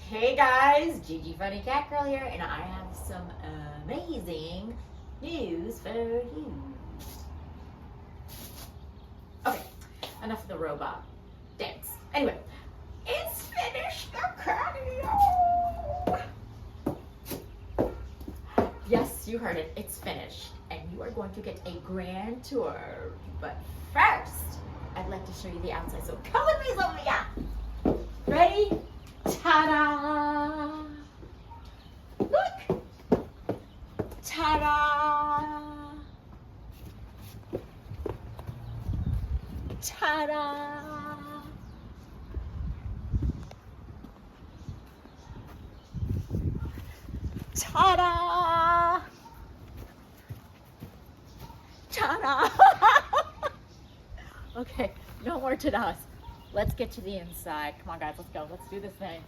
Hey guys, Gigi Funny Cat Girl here, and I have some amazing news for you. Okay, enough of the robot dance. Anyway, it's finished the catio. Yes, you heard it, it's finished, and you are going to get a grand tour. But first, I'd like to show you the outside, so come with me, Sophia. Ready? Ta-da! Look! Ta-da! Ta-da! Ta-da! Ta-da! Okay, no more ta-das. Let's get to the inside. Come on, guys, let's go. Let's do this thing.